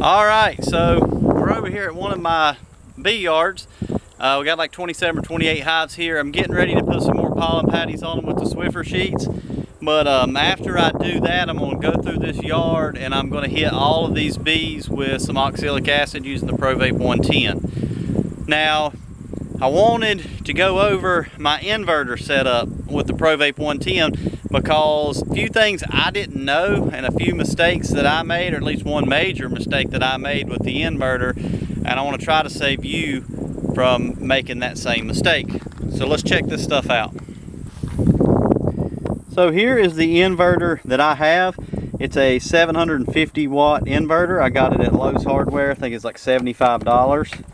All right, so we're over here at one of my bee yards. We got like 27 or 28 hives here. I'm getting ready to put some more pollen patties on them with the Swiffer sheets. But after I do that, I'm going to go through this yard and I'm going to hit all of these bees with some oxalic acid using the ProVap 110. Now, I wanted to go over my inverter setup with the ProVap 110 because a few things I didn't know and a few mistakes that I made, or at least one major mistake that I made with the inverter, and I want to try to save you from making that same mistake. So let's check this stuff out. So here is the inverter that I have. It's a 750 watt inverter. I got it at Lowe's Hardware. I think it's like $75.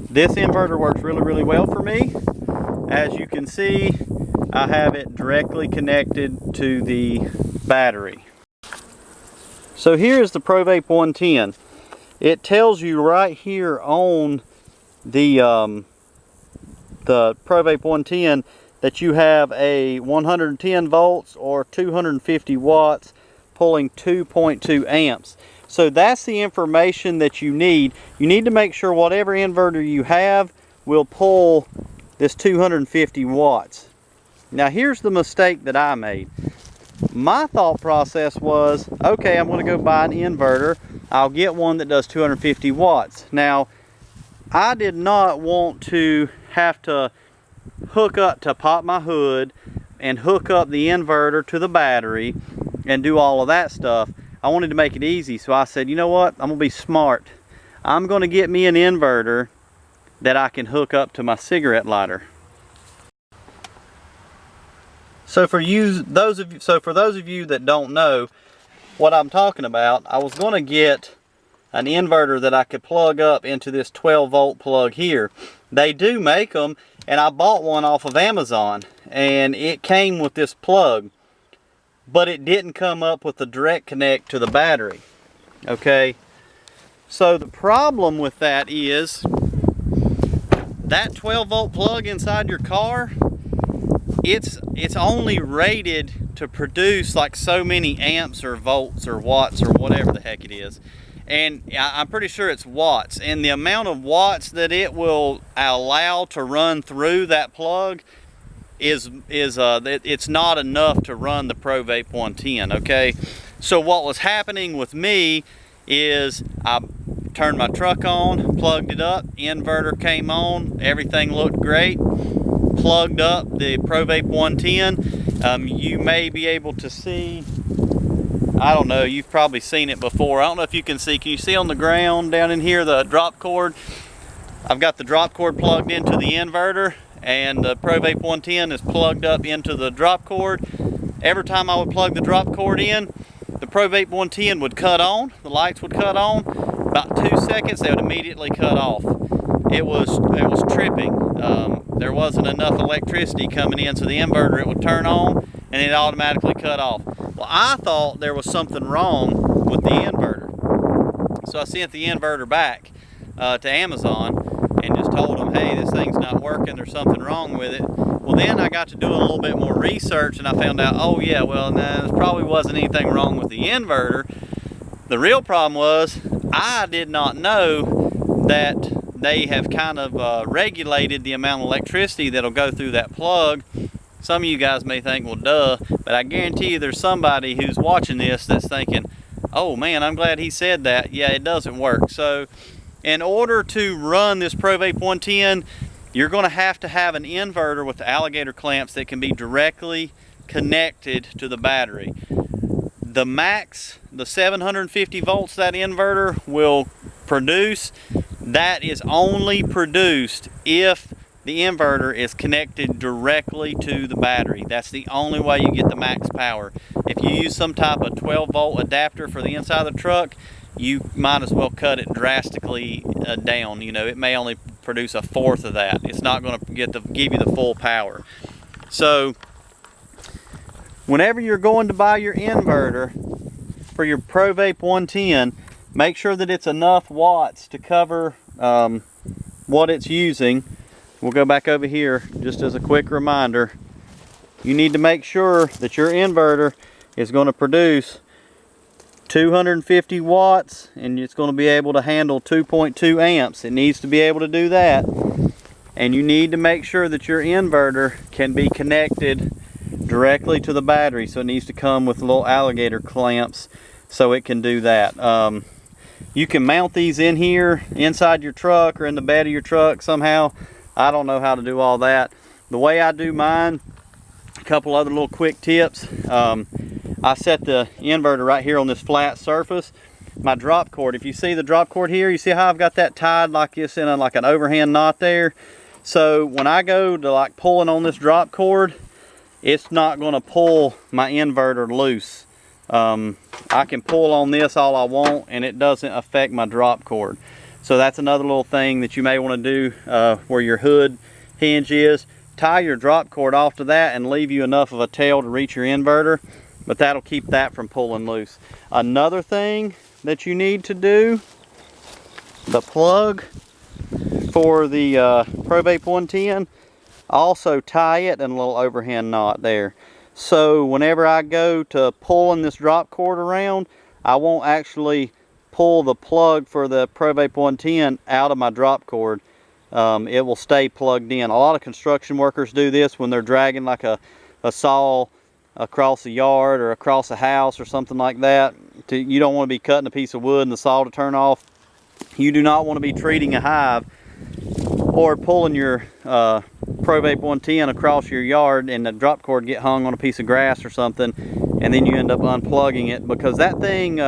This inverter works really well for me. As you can see, I have it directly connected to the battery. So here's the ProVap 110. It tells you right here on the ProVap 110 that you have a 110 volts or 250 watts pulling 2.2 amps. So that's the information that you need. You need to make sure whatever inverter you have will pull this 250 watts. Now here's the mistake that I made. My thought process was, okay, I'm going to go buy an inverter. I'll get one that does 250 watts. Now, I did not want to have to hook up to pop my hood and hook up the inverter to the battery and do all of that stuff. I wanted to make it easy, so I said, you know what, I'm going to be smart. I'm going to get me an inverter that I can hook up to my cigarette lighter. So for those of you that don't know what I'm talking about, I was going to get an inverter that I could plug up into this 12 volt plug here. They do make them, and I bought one off of Amazon, and it came with this plug, but it didn't come up with the direct connect to the battery. Okay, so the problem with that is that 12 volt plug inside your car, it's only rated to produce like so many amps or volts or watts or whatever the heck it is. And I'm pretty sure it's watts, and the amount of watts that it will allow to run through that plug it's not enough to run the ProVap 110. Okay, so what was happening with me is I turned my truck on, plugged it up, inverter came on, everything looked great, plugged up the ProVap 110. You may be able to see, I don't know, you've probably seen it before. I don't know if you can you see on the ground down in here the drop cord? I've got the drop cord plugged into the inverter, and the ProVap 110 is plugged up into the drop cord. Every time I would plug the drop cord in, the ProVap 110 would cut on, the lights would cut on. About 2 seconds, they would immediately cut off. It was tripping. There wasn't enough electricity coming in, so the inverter, it would turn on and it automatically cut off. Well, I thought there was something wrong with the inverter. So I sent the inverter back to Amazon and just told them, hey, this thing's not working, there's something wrong with it. Well, then I got to do a little bit more research and I found out, oh yeah, well, nah, there probably wasn't anything wrong with the inverter. The real problem was I did not know that they have kind of regulated the amount of electricity that'll go through that plug. Some of you guys may think, well, duh, but I guarantee you there's somebody who's watching this that's thinking, oh man, I'm glad he said that. Yeah, it doesn't work. So in order to run this ProVap 110, you're going to have an inverter with the alligator clamps that can be directly connected to the battery. The max, the 750 volts that inverter will produce, that is only produced if the inverter is connected directly to the battery. That's the only way you get the max power. If you use some type of 12 volt adapter for the inside of the truck, you might as well cut it drastically down. You know, it may only produce a fourth of that. It's not going to give you the full power. So whenever you're going to buy your inverter for your ProVap 110, make sure that it's enough watts to cover what it's using. We'll go back over here just as a quick reminder. You need to make sure that your inverter is going to produce 250 watts, and it's going to be able to handle 2.2 amps. It needs to be able to do that. And you need to make sure that your inverter can be connected directly to the battery. So it needs to come with little alligator clamps so it can do that. You can mount these in here inside your truck or in the bed of your truck somehow. I don't know how to do all that. The way I do mine, a couple other little quick tips. I set the inverter right here on this flat surface. My drop cord, if you see the drop cord here, you see how I've got that tied like this in like an overhand knot there. So when I go to like pulling on this drop cord, it's not going to pull my inverter loose. I can pull on this all I want and it doesn't affect my drop cord. So that's another little thing that you may want to do where your hood hinge is. Tie your drop cord off to that and leave you enough of a tail to reach your inverter, but that'll keep that from pulling loose. Another thing that you need to do, the plug for the ProVap 110, also tie it in a little overhand knot there. So whenever I go to pulling this drop cord around, I won't actually pull the plug for the ProVap 110 out of my drop cord. It will stay plugged in. A lot of construction workers do this when they're dragging like a saw across the yard or across a house or something like that. You don't want to be cutting a piece of wood and the saw to turn off. You do not want to be treating a hive or pulling your ProVap 110 across your yard and the drop cord get hung on a piece of grass or something, and then you end up unplugging it, because that thing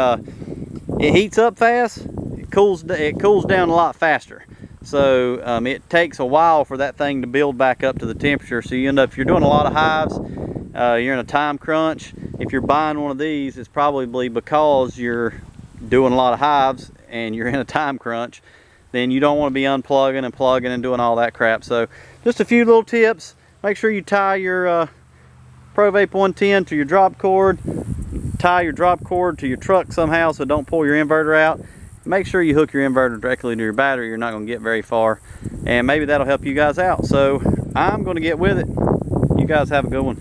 it heats up fast, it cools down a lot faster. So it takes a while for that thing to build back up to the temperature. So you end up, if you're doing a lot of hives, you're in a time crunch. If you're buying one of these, it's probably because you're doing a lot of hives and you're in a time crunch. Then you don't want to be unplugging and plugging and doing all that crap. So just a few little tips. Make sure you tie your ProVap 110 to your drop cord. Tie your drop cord to your truck somehow so don't pull your inverter out. Make sure you hook your inverter directly to your battery. You're not going to get very far. And maybe that'll help you guys out. So I'm going to get with it. You guys have a good one.